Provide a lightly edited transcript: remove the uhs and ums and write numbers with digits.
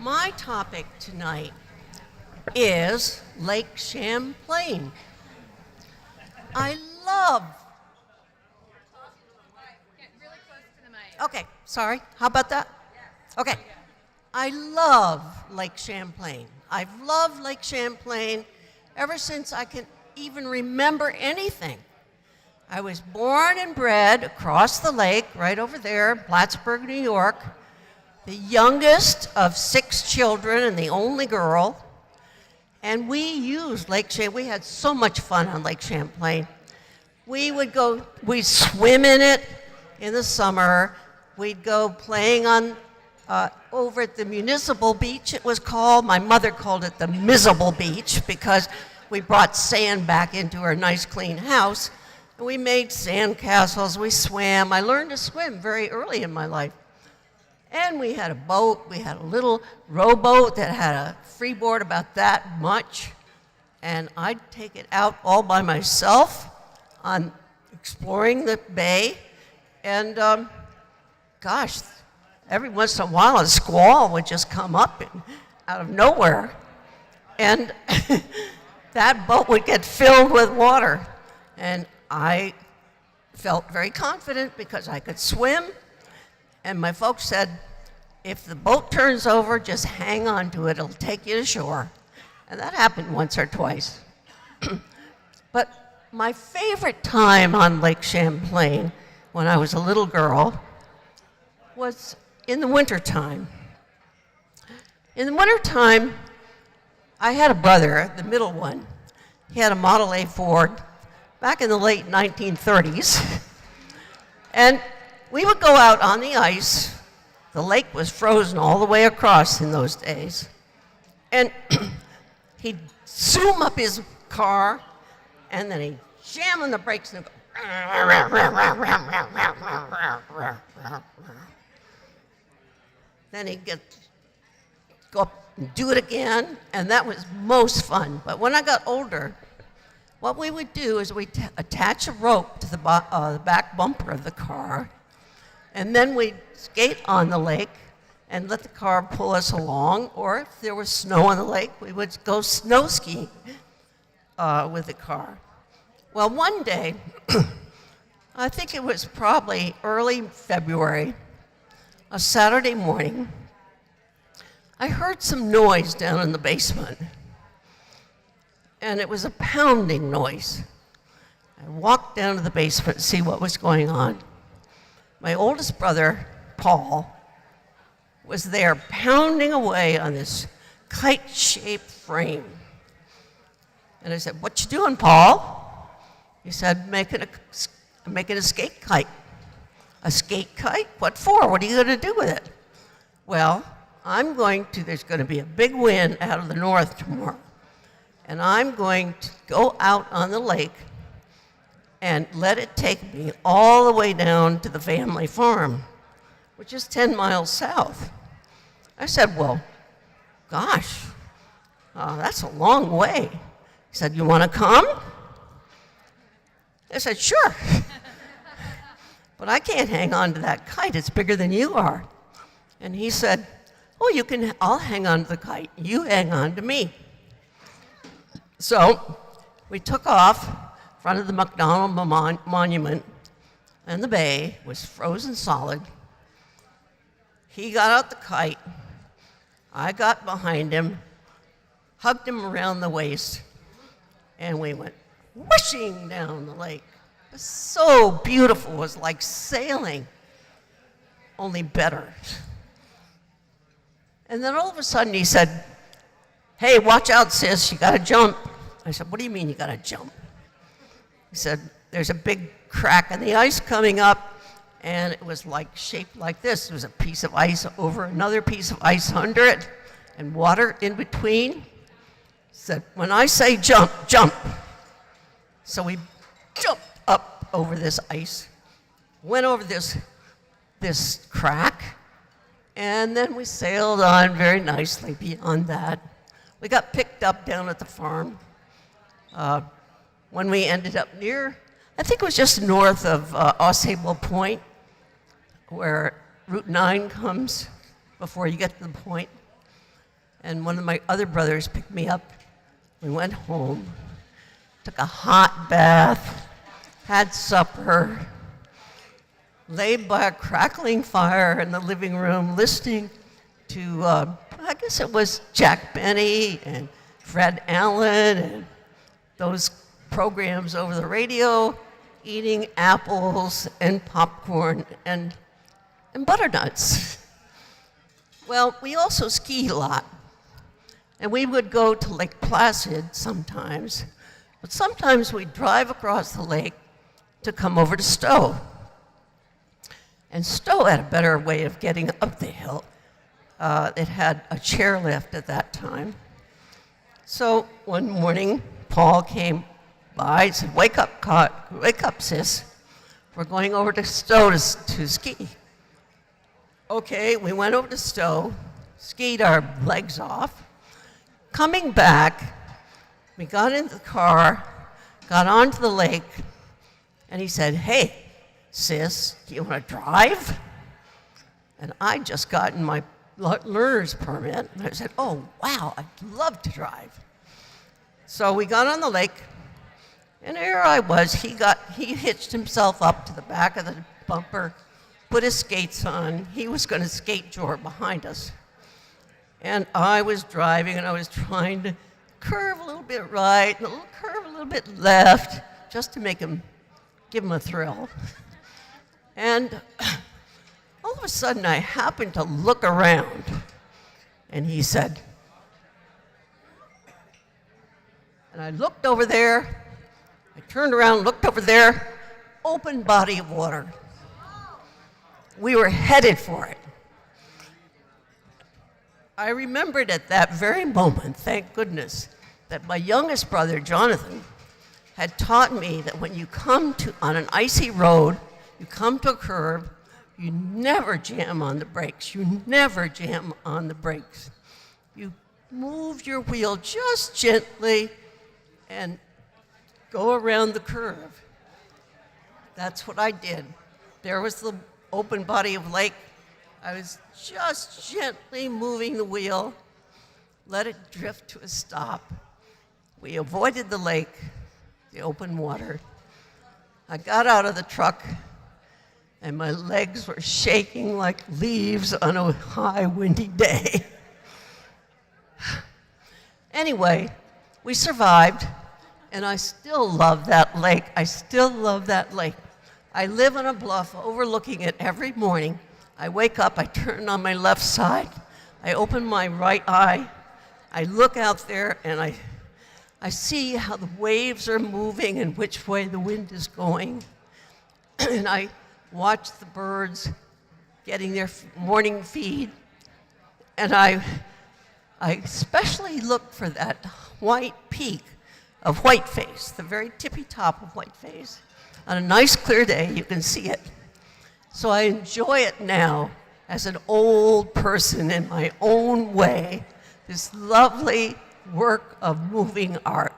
My topic tonight is Lake Champlain. I love. Get really close to the mic. Okay, sorry. How about that? Okay. I love Lake Champlain. I've loved Lake Champlain ever since I can even remember anything. I was born and bred across the lake, right over there, Plattsburgh, New York, the youngest of 6 children and the only girl. And we used Lake Champlain. We had so much fun on Lake Champlain. We'd swim in it in the summer. We'd go playing on over at the municipal beach, it was called. My mother called it the miserable beach because we brought sand back into our nice clean house. And we made sand castles, we swam. I learned to swim very early in my life. And we had a boat. We had a little rowboat that had a freeboard about that much. And I'd take it out all by myself on exploring the bay. And gosh, every once in a while a squall would just come up out of nowhere. And that boat would get filled with water. And I felt very confident because I could swim. And my folks said, if the boat turns over, just hang on to it. It'll take you to shore. And that happened once or twice. But my favorite time on Lake Champlain when I was a little girl was in the wintertime. In the wintertime, I had a brother, the middle one. He had a Model A Ford back in the late 1930s. And we would go out on the ice. The lake was frozen all the way across in those days. And he'd zoom up his car, and then he'd jam on the brakes and go. Then he'd go up and do it again, and that was most fun. But when I got older, what we would do is we'd attach a rope to the back bumper of the car, and then we'd skate on the lake and let the car pull us along, or if there was snow on the lake, we would go snow skiing with the car. Well, one day, I think it was probably early February, a Saturday morning, I heard some noise down in the basement. And it was a pounding noise. I walked down to the basement to see what was going on. My oldest brother, Paul, was there pounding away on this kite-shaped frame. And I said, "What you doing, Paul?" He said, making a skate kite. A skate kite? What for? What are you going to do with it? Well, there's going to be a big wind out of the north tomorrow. And I'm going to go out on the lake and let it take me all the way down to the family farm, which is 10 miles south. I said, well, gosh, that's a long way. He said, you want to come? I said, sure. But I can't hang on to that kite. It's bigger than you are. And he said, oh, I'll hang on to the kite. You hang on to me. So we took off in front of the McDonald Monument, and the bay was frozen solid. He got out the kite. I got behind him, hugged him around the waist, and we went whooshing down the lake. It was so beautiful. It was like sailing, only better. And then all of a sudden he said, hey, watch out, sis, you gotta jump. I said, what do you mean you gotta jump? He said, there's a big crack in the ice coming up, and it was shaped like this. There was a piece of ice over another piece of ice under it, and water in between. He said, when I say jump, jump. So we jumped up over this ice, went over this crack, and then we sailed on very nicely beyond that. We got picked up down at the farm. When we ended up near, I think it was just north of Osable Point, where Route 9 comes before you get to the point. and one of my other brothers picked me up. We went home, took a hot bath, had supper, laid by a crackling fire in the living room listening to, I guess it was Jack Benny and Fred Allen and those programs over the radio, eating apples and popcorn and butternuts. Well, we also skied a lot. And we would go to Lake Placid sometimes, but sometimes we'd drive across the lake to come over to Stowe. And Stowe had a better way of getting up the hill. It had a chairlift at that time. So one morning, Paul came by and said, wake up, sis. We're going over to Stowe to ski. Okay, we went over to Stowe, skied our legs off. Coming back, we got into the car, got onto the lake, and he said, hey, sis, do you want to drive? And I'd just gotten my learner's permit, and I said, oh, wow, I'd love to drive. So we got on the lake, and there I was. He hitched himself up to the back of the bumper, put his skates on. He was going to skate jor behind us. And I was driving, and I was trying to curve a little bit right, and curve a little bit left, just to give him a thrill. And all of a sudden, I happened to look around, and he said, and I looked over there, I turned around, looked over there, open body of water. We were headed for it. I remembered at that very moment, thank goodness, that my youngest brother, Jonathan, had taught me that when you come on an icy road, you come to a curve, you never jam on the brakes. You never jam on the brakes. You move your wheel just gently and go around the curve. That's what I did. There was the open body of lake. I was just gently moving the wheel, let it drift to a stop. We avoided the lake, the open water. I got out of the truck, and my legs were shaking like leaves on a high, windy day. Anyway, we survived, and I still love that lake. I still love that lake. I live on a bluff overlooking it every morning. I wake up, I turn on my left side, I open my right eye, I look out there, and I see how the waves are moving and which way the wind is going. And I watch the birds getting their morning feed. And I especially look for that white peak of Whiteface, the very tippy top of Whiteface. On a nice clear day, you can see it. So I enjoy it now as an old person in my own way, this lovely work of moving art.